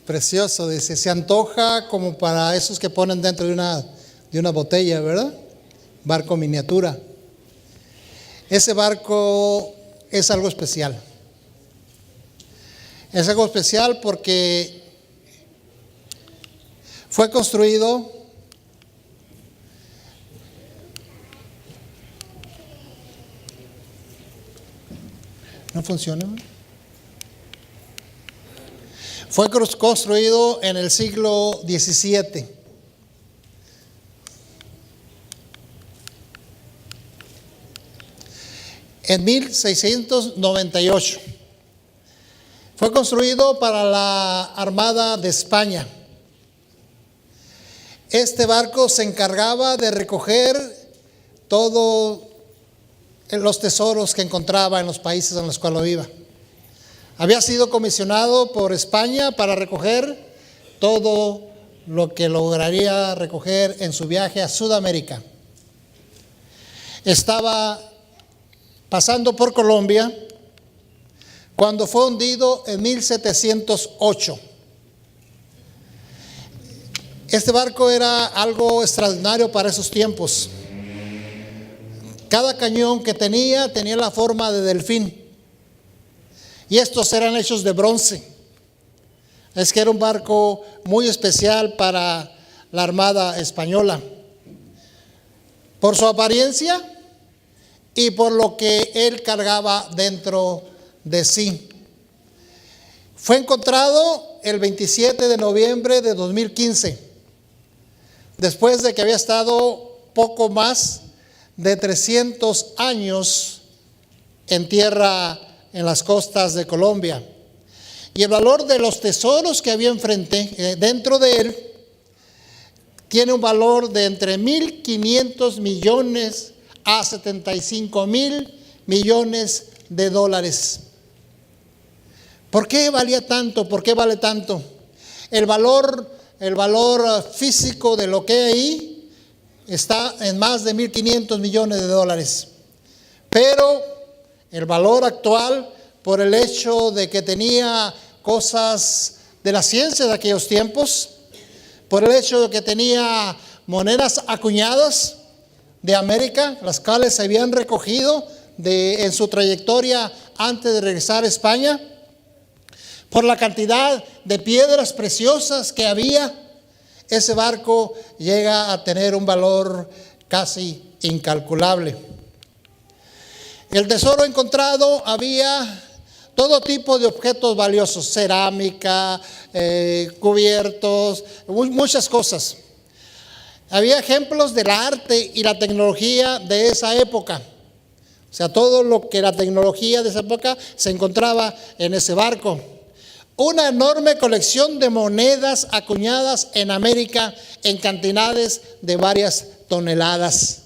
Precioso, dice, se antoja como para esos que ponen dentro de una botella, ¿verdad? Barco miniatura. Ese barco es algo especial. Es algo especial porque fue construido ¿no funciona? Fue construido en el siglo XVII. En 1698. Fue construido para la Armada de España. Este barco se encargaba de recoger todos los tesoros que encontraba en los países en los cuales iba. Había sido comisionado por España para recoger todo lo que lograría recoger en su viaje a Sudamérica. Estaba pasando por Colombia cuando fue hundido en 1708. Este barco era algo extraordinario para esos tiempos. Cada cañón que tenía la forma de delfín. Y estos eran hechos de bronce. Es que era un barco muy especial para la Armada Española. Por su apariencia y por lo que él cargaba dentro de sí. Fue encontrado el 27 de noviembre de 2015, después de que había estado poco más de 300 años en tierra en las costas de Colombia. Y el valor de los tesoros que había dentro de él, tiene un valor de entre 1.500 millones a 75.000 millones de dólares. ¿Por qué valía tanto? ¿Por qué vale tanto? El valor físico de lo que hay ahí está en más de 1.500 millones de dólares. Pero el valor actual, por el hecho de que tenía cosas de la ciencia de aquellos tiempos, por el hecho de que tenía monedas acuñadas de América, las cuales se habían recogido en su trayectoria antes de regresar a España, por la cantidad de piedras preciosas que había, ese barco llega a tener un valor casi incalculable. El tesoro encontrado había todo tipo de objetos valiosos, cerámica, cubiertos, muchas cosas. Había ejemplos del arte y la tecnología de esa época. O sea, todo lo que la tecnología de esa época se encontraba en ese barco. Una enorme colección de monedas acuñadas en América en cantidades de varias toneladas.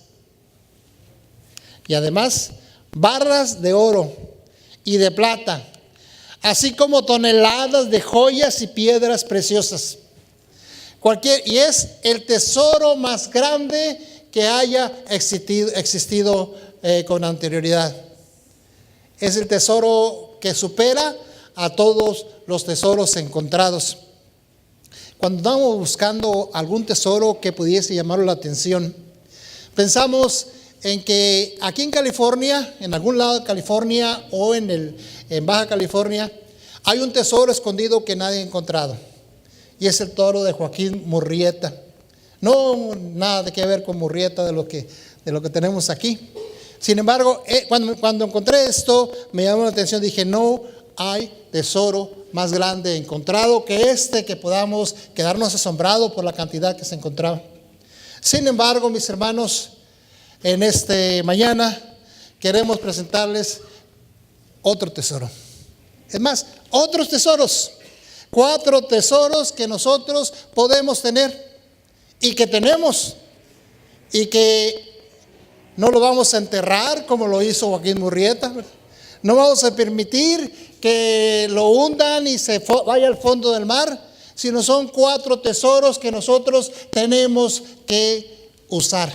Y además, barras de oro y de plata, así como toneladas de joyas y piedras preciosas. Y es el tesoro más grande que haya existido con anterioridad. Es el tesoro que supera a todos los tesoros encontrados. Cuando estamos buscando algún tesoro que pudiese llamar la atención, pensamos en que aquí en California, en algún lado de California o en Baja California, hay un tesoro escondido que nadie ha encontrado. Y es el tesoro de Joaquín Murrieta. No nada que ver con Murrieta de lo que tenemos aquí. Sin embargo, cuando encontré esto, me llamó la atención. Dije, no hay tesoro más grande encontrado que podamos quedarnos asombrados por la cantidad que se encontraba. Sin embargo, mis hermanos, en mañana queremos presentarles otro tesoro. Es más, otros tesoros. 4 tesoros que nosotros podemos tener y que tenemos y que no lo vamos a enterrar como lo hizo Joaquín Murrieta. No vamos a permitir que lo hundan y se vaya al fondo del mar, sino son 4 tesoros que nosotros tenemos que usar,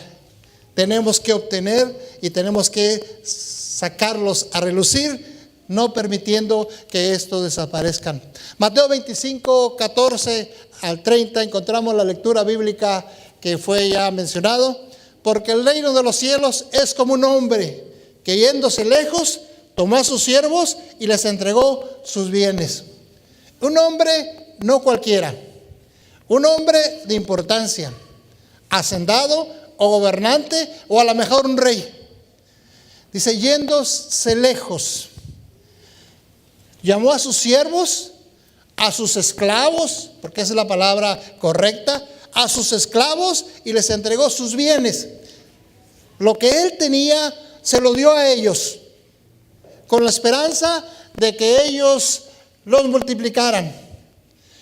tenemos que obtener y tenemos que sacarlos a relucir no permitiendo que estos desaparezcan. Mateo 25, 14 al 30 encontramos la lectura bíblica que fue ya mencionado. Porque el reino de los cielos es como un hombre que yéndose lejos tomó a sus siervos y les entregó sus bienes. Un hombre no cualquiera, un hombre de importancia, hacendado o gobernante o a lo mejor un rey. Dice, yéndose lejos, llamó a sus siervos, a sus esclavos, porque esa es la palabra correcta, a sus esclavos y les entregó sus bienes. Lo que él tenía se lo dio a ellos, con la esperanza de que ellos los multiplicaran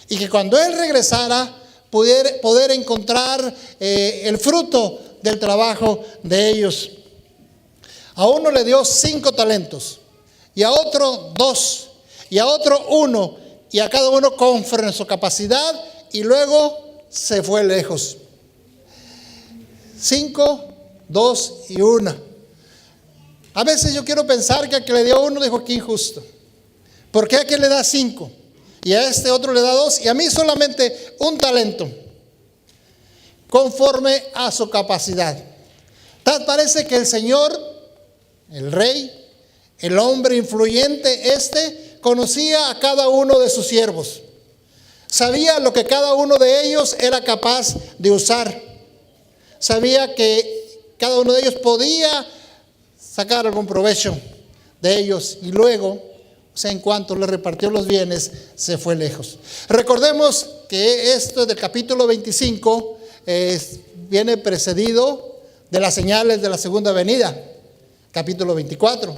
y que cuando él regresara poder encontrar el fruto del trabajo de ellos. A uno le dio 5 talentos, y a otro 2, y a otro 1, y a cada uno conforme a su capacidad, y luego se fue lejos. 5, 2 y 1. A veces yo quiero pensar que al que le dio 1 dijo, qué injusto. ¿Por qué a aquel le da 5? Y a este otro le da 2, y a mí solamente 1 talento, conforme a su capacidad. Tal parece que el Señor, el rey, el hombre influyente, conocía a cada uno de sus siervos. Sabía lo que cada uno de ellos era capaz de usar. Sabía que cada uno de ellos podía sacar algún provecho de ellos. Y luego, en cuanto le repartió los bienes, se fue lejos. Recordemos que esto del capítulo 25 viene precedido de las señales de la segunda venida, capítulo 24.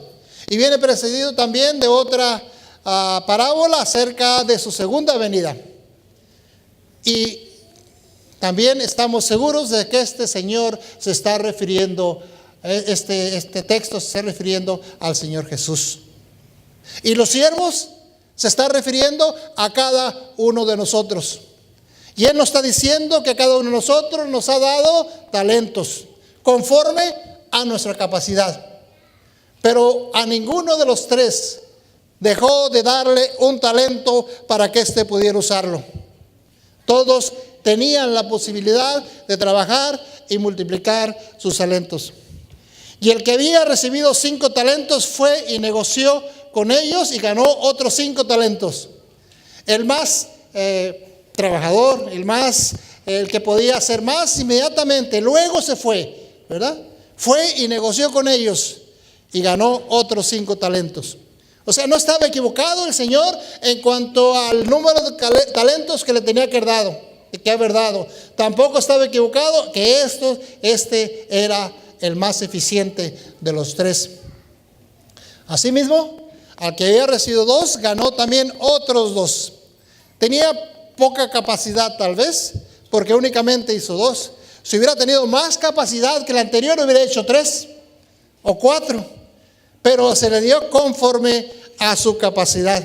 Y viene precedido también de otra parábola acerca de su segunda venida. Y también estamos seguros de que este Señor se está refiriendo, este texto se está refiriendo al Señor Jesús. Y los siervos se está refiriendo a cada uno de nosotros. Y Él nos está diciendo que cada uno de nosotros nos ha dado talentos conforme a nuestra capacidad. Pero a ninguno de los 3 dejó de darle un talento para que éste pudiera usarlo. Todos tenían la posibilidad de trabajar y multiplicar sus talentos. Y el que había recibido 5 talentos fue y negoció con ellos y ganó otros 5 talentos. El más trabajador, el que podía hacer más, inmediatamente luego se fue, ¿verdad? Fue y negoció con ellos y ganó otros 5 talentos. O sea, no estaba equivocado el Señor en cuanto al número de talentos que le tenía que haber dado. Tampoco estaba equivocado que este era el más eficiente de los 3. Asimismo, al que había recibido 2, ganó también otros 2. Tenía poca capacidad tal vez, porque únicamente hizo 2. Si hubiera tenido más capacidad que el anterior, hubiera hecho 3 o 4. Pero se le dio conforme a su capacidad.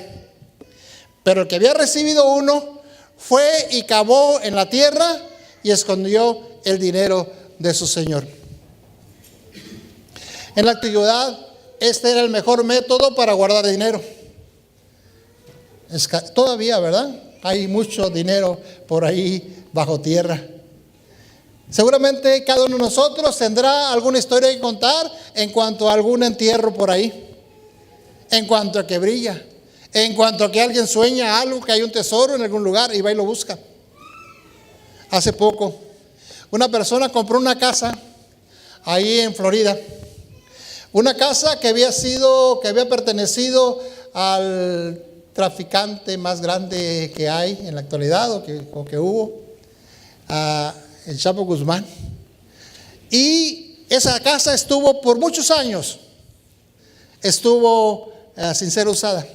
Pero el que había recibido 1 fue y cavó en la tierra y escondió el dinero de su señor. En la antigüedad, este era el mejor método para guardar dinero. Todavía, ¿verdad? Hay mucho dinero por ahí bajo tierra. Seguramente cada uno de nosotros tendrá alguna historia que contar en cuanto a algún entierro por ahí, en cuanto a que brilla, en cuanto a que alguien sueña algo, que hay un tesoro en algún lugar y va y lo busca. Hace poco, una persona compró una casa ahí en Florida, una casa que había pertenecido al traficante más grande que hay en la actualidad o que hubo, el Chapo Guzmán. Y esa casa estuvo por muchos años, sin ser usada.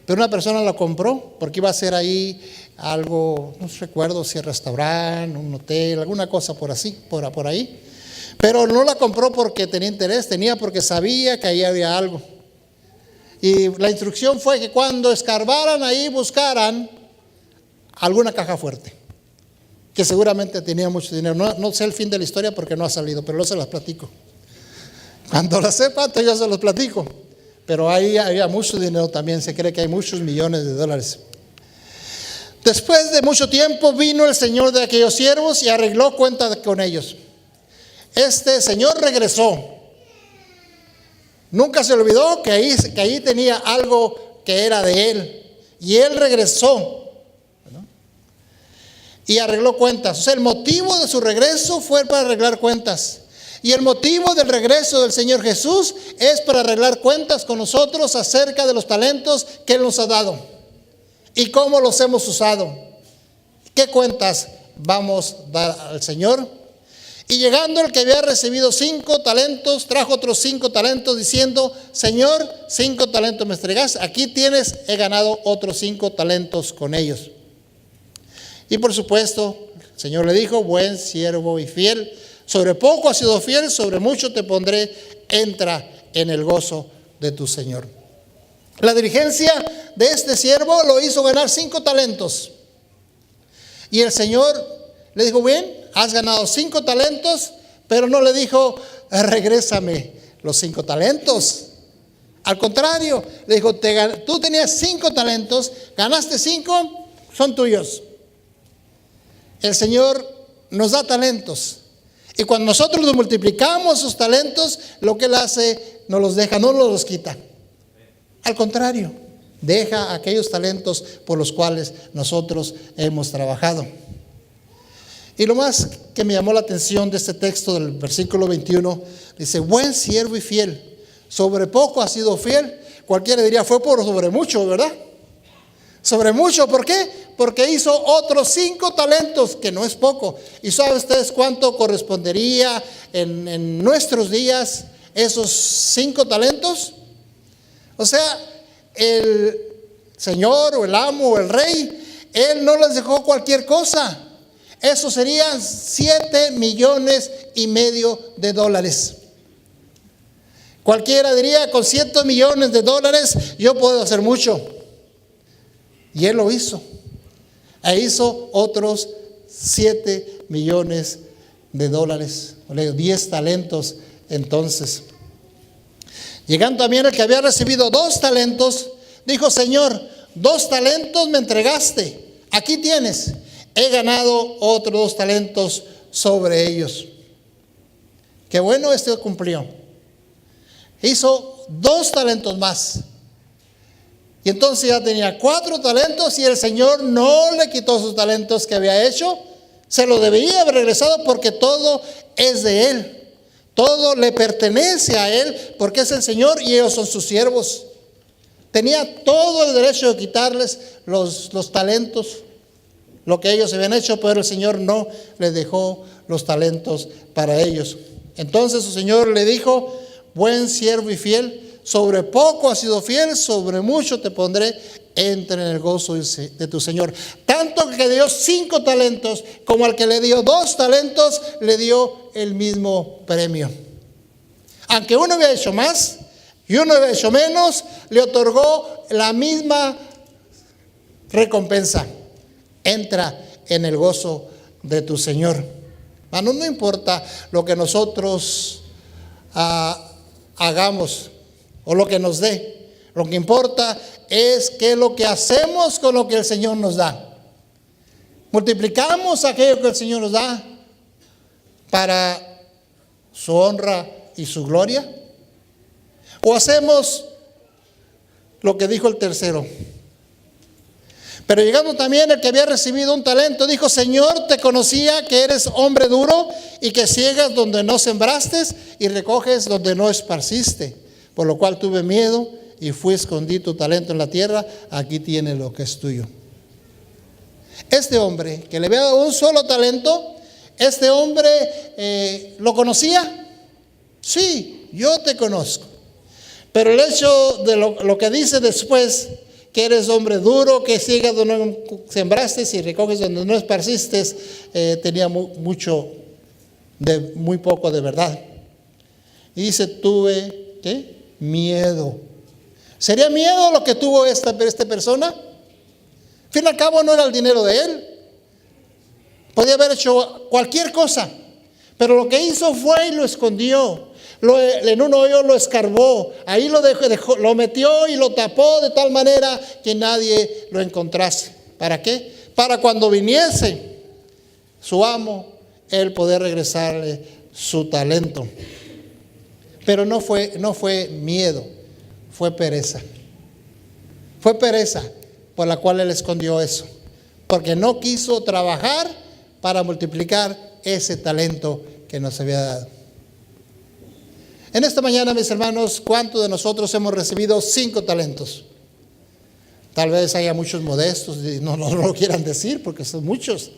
Pero una persona la compró porque iba a hacer ahí algo, no recuerdo si el restaurante, un hotel, alguna cosa por ahí. Pero no la compró porque tenía interés, porque sabía que ahí había algo. Y la instrucción fue que cuando escarbaran ahí buscaran alguna caja fuerte, que seguramente tenía mucho dinero. No sé el fin de la historia porque no ha salido, pero no se las platico. Cuando la sepa, entonces yo se los platico. pero ahí había mucho dinero también, se cree que hay muchos millones de dólares. Después de mucho tiempo vino el señor de aquellos siervos y arregló cuenta con ellos. Este señor regresó. Nunca se olvidó que ahí tenía algo que era de él. Y él regresó, ¿no? Y arregló cuentas. O sea, el motivo de su regreso fue para arreglar cuentas. Y el motivo del regreso del Señor Jesús es para arreglar cuentas con nosotros acerca de los talentos que Él nos ha dado y cómo los hemos usado. ¿Qué cuentas vamos a dar al Señor? Y llegando el que había recibido 5 talentos, trajo otros 5 talentos diciendo: Señor, 5 talentos me entregaste, aquí tienes, he ganado otros 5 talentos con ellos. Y por supuesto, el Señor le dijo: buen siervo y fiel, sobre poco has sido fiel, sobre mucho te pondré, entra en el gozo de tu Señor. La diligencia de este siervo lo hizo ganar 5 talentos. Y el Señor le dijo: bien, has ganado 5 talentos, pero no le dijo: regrésame los 5 talentos. Al contrario, le dijo: tú tenías 5 talentos, ganaste 5, son tuyos. El Señor nos da talentos. Y cuando nosotros los multiplicamos sus talentos, lo que Él hace, nos los deja, no nos los quita. Al contrario, deja aquellos talentos por los cuales nosotros hemos trabajado. Y lo más que me llamó la atención de este texto del versículo 21, dice: buen siervo y fiel, sobre poco has sido fiel. Cualquiera diría: fue por sobre mucho, ¿verdad? Sobre mucho, ¿por qué? Porque hizo otros 5 talentos, que no es poco. ¿Y saben ustedes cuánto correspondería en nuestros días esos 5 talentos? O sea, el Señor o el amo o el rey, Él no les dejó cualquier cosa. Eso serían 7,5 millones de dólares. Cualquiera diría: con 7 millones de dólares yo puedo hacer mucho. Y Él lo hizo. E hizo otros 7 millones de dólares. 10 talentos entonces. Llegando también el que había recibido 2 talentos, dijo: Señor, 2 talentos me entregaste. Aquí tienes. He ganado otros 2 talentos sobre ellos. Qué bueno, cumplió. Hizo 2 talentos más. Y entonces ya tenía 4 talentos y el Señor no le quitó sus talentos que había hecho. Se lo debería haber regresado porque todo es de Él. Todo le pertenece a Él porque es el Señor y ellos son sus siervos. Tenía todo el derecho de quitarles los talentos, lo que ellos habían hecho, pero el Señor no les dejó los talentos para ellos. Entonces su Señor le dijo: buen siervo y fiel, sobre poco has sido fiel, sobre mucho te pondré, entra en el gozo de tu Señor. Tanto que le dio 5 talentos como al que le dio 2 talentos, le dio el mismo premio. Aunque uno había hecho más y uno había hecho menos, le otorgó la misma recompensa. Entra en el gozo de tu Señor. No importa lo que nosotros hagamos o lo que nos dé. Lo que importa es qué es lo que hacemos con lo que el Señor nos da. Multiplicamos aquello que el Señor nos da para su honra y su gloria, o hacemos lo que dijo el tercero. Pero llegando también el que había recibido 1 talento, dijo: Señor, te conocía que eres hombre duro y que ciegas donde no sembraste y recoges donde no esparciste, por lo cual tuve miedo y fui a escondí tu talento en la tierra. Aquí tienes lo que es tuyo. Este hombre que le había dado 1 solo talento, este hombre ¿lo conocía? Sí, yo te conozco. Pero el hecho de lo que dice después, que eres hombre duro, que ciegas donde no sembraste y recoges donde no esparciste, tenía muy poco de verdad. Y dice: tuve, ¿qué? Miedo. ¿Sería miedo lo que tuvo esta persona? Al fin y al cabo no era el dinero de él. Podía haber hecho cualquier cosa, pero lo que hizo fue y lo escondió. En un hoyo lo escarbó, ahí lo dejó, lo metió y lo tapó de tal manera que nadie lo encontrase. ¿Para qué? Para cuando viniese su amo, él poder regresarle su talento. Pero no fue miedo, fue pereza. Fue pereza por la cual él escondió eso, porque no quiso trabajar para multiplicar ese talento que nos había dado. En esta mañana, mis hermanos, ¿cuántos de nosotros hemos recibido 5 talentos? Tal vez haya muchos modestos y no lo quieran decir porque son muchos.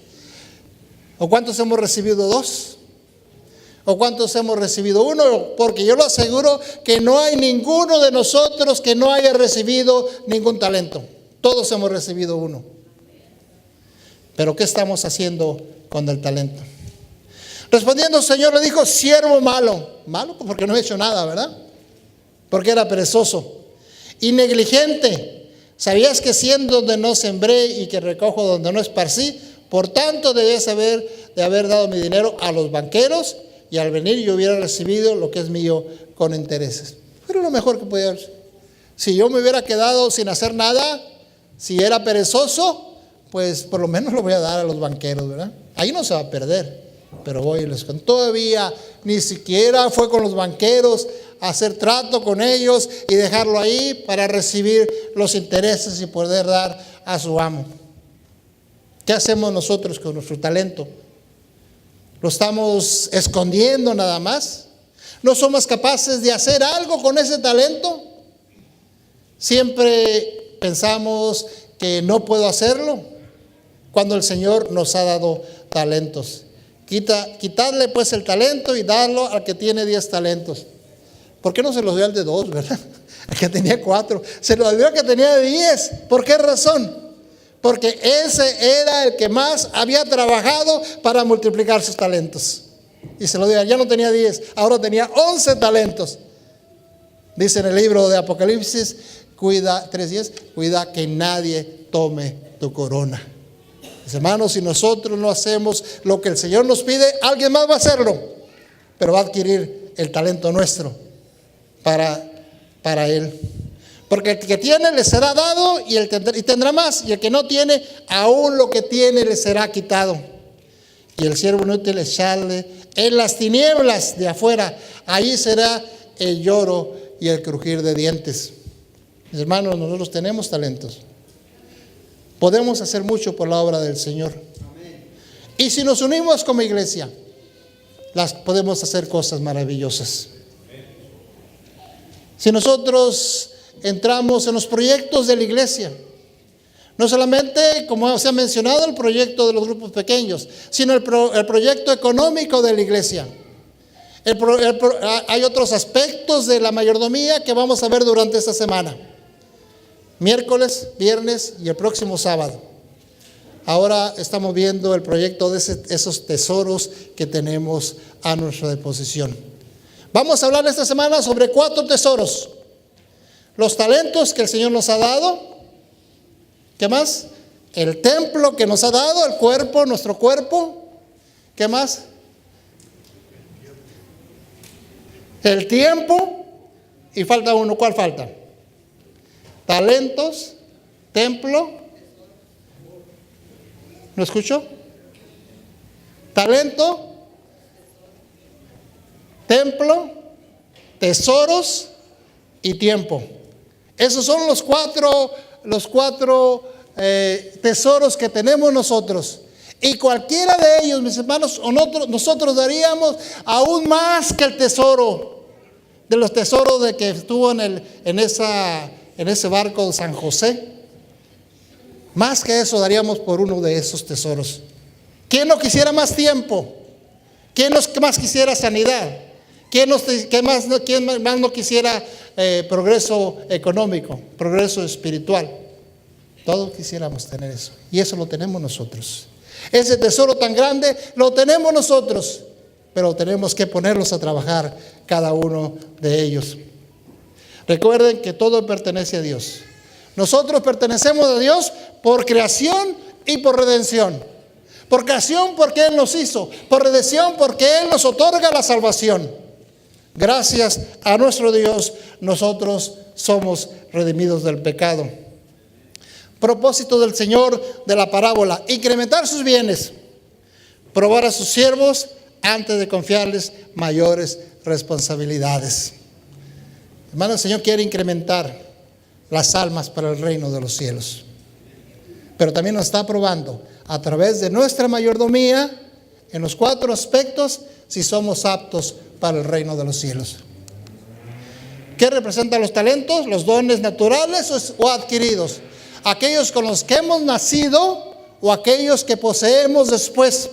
¿O cuántos hemos recibido 2? ¿O cuántos hemos recibido 1? Porque yo lo aseguro que no hay ninguno de nosotros que no haya recibido ningún talento. Todos hemos recibido 1. Pero ¿qué estamos haciendo con el talento? Respondiendo el Señor le dijo: siervo malo. Malo porque no he hecho nada, ¿verdad? Porque era perezoso y negligente. ¿Sabías que siendo donde no sembré y que recojo donde no esparcí? Por tanto debías de haber dado mi dinero a los banqueros, y al venir yo hubiera recibido lo que es mío con intereses. Pero lo mejor que podía hacer. Si yo me hubiera quedado sin hacer nada, si era perezoso, pues por lo menos lo voy a dar a los banqueros, ¿verdad? Ahí no se va a perder. Pero voy y les cuento. Todavía ni siquiera fue con los banqueros a hacer trato con ellos y dejarlo ahí para recibir los intereses y poder dar a su amo. ¿Qué hacemos nosotros con nuestro talento? ¿Lo estamos escondiendo nada más? ¿No somos capaces de hacer algo con ese talento? Siempre pensamos que no puedo hacerlo cuando el Señor nos ha dado talentos. Quitarle pues el talento y darlo al que tiene 10 talentos. ¿Por qué no se los dio al de 2, verdad? Al que tenía 4. Se lo dio al que tenía 10. ¿Por qué razón? Porque ese era el que más había trabajado para multiplicar sus talentos. Y se lo dio. Ya no tenía 10, ahora tenía 11 talentos. Dice en el libro de Apocalipsis, 3:10, cuida que nadie tome tu corona. Mis hermanos, si nosotros no hacemos lo que el Señor nos pide, alguien más va a hacerlo, pero va a adquirir el talento nuestro para Él. Porque el que tiene le será dado y tendrá más, y el que no tiene, aún lo que tiene le será quitado. Y el siervo inútil echarle en las tinieblas de afuera, ahí será el lloro y el crujir de dientes. Mis hermanos, nosotros tenemos talentos. Podemos hacer mucho por la obra del Señor. Amén. Y si nos unimos como iglesia, podemos hacer cosas maravillosas. Amén. Si nosotros entramos en los proyectos de la iglesia, no solamente, como se ha mencionado, el proyecto de los grupos pequeños, sino el proyecto económico de la iglesia. Hay otros aspectos de la mayordomía que vamos a ver durante esta semana. Miércoles, viernes y el próximo sábado. Ahora estamos viendo el proyecto de esos tesoros que tenemos a nuestra disposición. Vamos a hablar esta semana sobre 4 tesoros. Los talentos que el Señor nos ha dado. ¿Qué más? El templo que nos ha dado, el cuerpo, nuestro cuerpo. ¿Qué más? El tiempo. Y falta uno. ¿Cuál falta? Talentos, templo. ¿Lo escucho? Talento, templo, tesoros y tiempo. Esos son los cuatro tesoros que tenemos nosotros. Y cualquiera de ellos, mis hermanos, nosotros daríamos aún más que el tesoro, de los tesoros de que estuvo en ese barco de San José. Más que eso daríamos por uno de esos tesoros. ¿Quién no quisiera más tiempo? ¿Quién más quisiera sanidad? ¿Quién más no quisiera progreso económico, progreso espiritual? Todos quisiéramos tener eso. Y eso lo tenemos nosotros. Ese tesoro tan grande lo tenemos nosotros, pero tenemos que ponerlos a trabajar cada uno de ellos. Recuerden que todo pertenece a Dios. Nosotros pertenecemos a Dios por creación y por redención. Por creación porque Él nos hizo. Por redención porque Él nos otorga la salvación. Gracias a nuestro Dios, nosotros somos redimidos del pecado. Propósito del Señor de la parábola: incrementar sus bienes, probar a sus siervos antes de confiarles mayores responsabilidades. Hermano, el Señor quiere incrementar las almas para el reino de los cielos, pero también nos está probando a través de nuestra mayordomía en los 4 aspectos si somos aptos para el reino de los cielos. ¿Qué representan los talentos? ¿Los dones naturales o adquiridos? ¿Aquellos con los que hemos nacido o aquellos que poseemos después?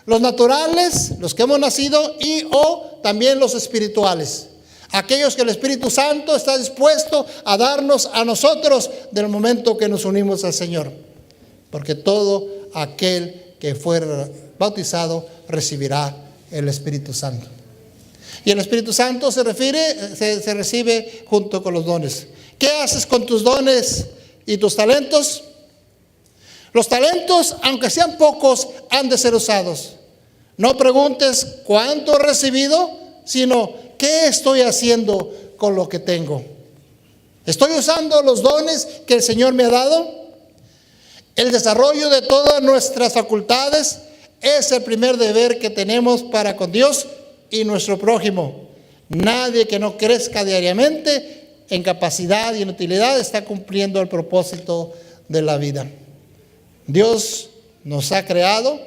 Los naturales, los que hemos nacido, y o también los espirituales, aquellos que el Espíritu Santo está dispuesto a darnos a nosotros del momento que nos unimos al Señor. Porque todo aquel que fuera bautizado recibirá el Espíritu Santo. Y el Espíritu Santo se recibe junto con los dones. ¿Qué haces con tus dones y tus talentos? Los talentos, aunque sean pocos, han de ser usados. No preguntes cuánto he recibido, sino qué estoy haciendo con lo que tengo. ¿Estoy usando los dones que el Señor me ha dado? El desarrollo de todas nuestras facultades es el primer deber que tenemos para con Dios y nuestro prójimo. Nadie que no crezca diariamente en capacidad y en utilidad está cumpliendo el propósito de la vida. Dios nos ha creado,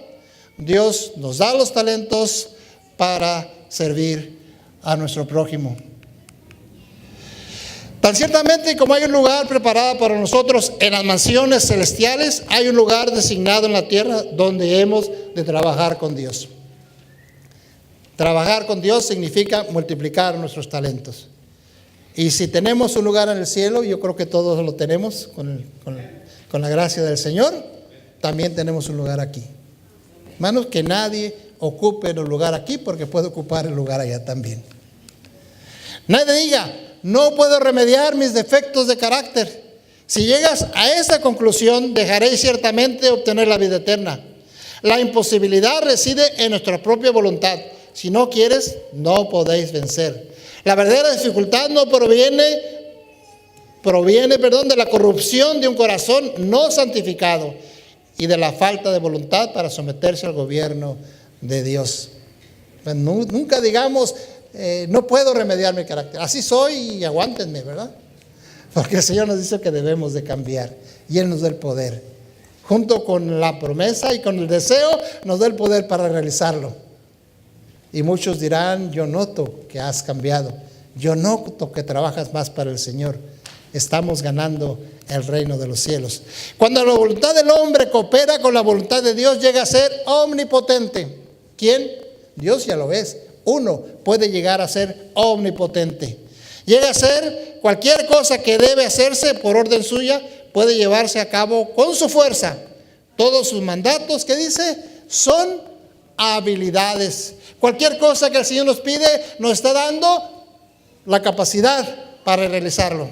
Dios nos da los talentos para servir a nuestro prójimo. Tan ciertamente como hay un lugar preparado para nosotros en las mansiones celestiales, hay un lugar designado en la tierra donde hemos de trabajar con Dios. Trabajar con Dios significa multiplicar nuestros talentos. Y si tenemos un lugar en el cielo, yo creo que todos lo tenemos con la gracia del Señor, también tenemos un lugar aquí. Hermanos, que nadie ocupe el lugar aquí porque puede ocupar el lugar allá también. Nadie diga: no puedo remediar mis defectos de carácter. Si llegas a esa conclusión, dejaréis ciertamente obtener la vida eterna. La imposibilidad reside en nuestra propia voluntad. Si no quieres, no podéis vencer. La verdadera dificultad no proviene de la corrupción de un corazón no santificado y de la falta de voluntad para someterse al gobierno de Dios. Nunca digamos: no puedo remediar mi carácter, así soy y aguántenme, ¿verdad? Porque el Señor nos dice que debemos de cambiar y Él nos da el poder. Junto con la promesa y con el deseo, nos da el poder para realizarlo. Y muchos dirán: yo noto que has cambiado, yo noto que trabajas más para el Señor. Estamos ganando el reino de los cielos. Cuando la voluntad del hombre coopera con la voluntad de Dios, llega a ser omnipotente. ¿Quién? Dios, ya lo ves. Uno puede llegar a ser omnipotente. Llega a ser cualquier cosa que debe hacerse por orden suya, puede llevarse a cabo con su fuerza. Todos sus mandatos, ¿qué dice? Son habilidades. Cualquier cosa que el Señor nos pide, nos está dando la capacidad para realizarlo.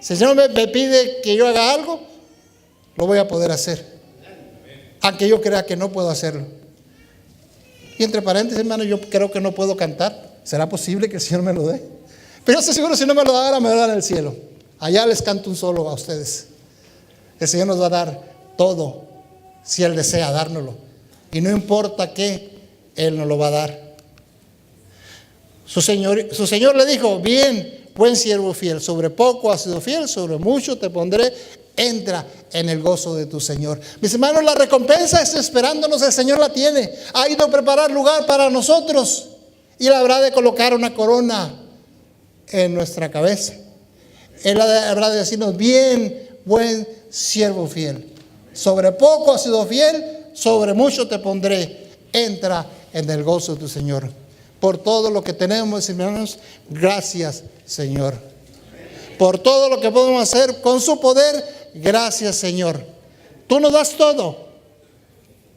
Si el Señor me pide que yo haga algo, lo voy a poder hacer, aunque yo crea que no puedo hacerlo. Y entre paréntesis, hermano, yo creo que no puedo cantar. ¿Será posible que el Señor me lo dé? Pero yo estoy seguro, si no me lo da ahora, me lo da en el cielo. Allá les canto un solo a ustedes. El Señor nos va a dar todo, si Él desea dárnoslo. Y no importa qué, Él nos lo va a dar. Su Señor le dijo: bien, buen siervo fiel, sobre poco has sido fiel, sobre mucho te pondré, entra en el gozo de tu Señor. Mis hermanos, la recompensa está esperándonos, el Señor la tiene. Ha ido a preparar lugar para nosotros y Él habrá de colocar una corona en nuestra cabeza. Él habrá de decirnos: bien, buen siervo fiel, sobre poco has sido fiel, sobre mucho te pondré, entra en el gozo de tu Señor. Por todo lo que tenemos, hermanos, gracias, Señor. Por todo lo que podemos hacer con su poder, gracias, Señor. Tú nos das todo,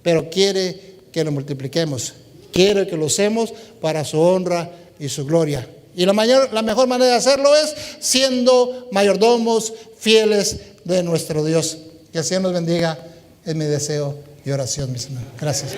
pero quiere que lo multipliquemos, quiere que lo usemos para su honra y su gloria. Y la mejor manera de hacerlo es siendo mayordomos fieles de nuestro Dios. Que el Señor nos bendiga, es mi deseo y oración, mis hermanos. Gracias.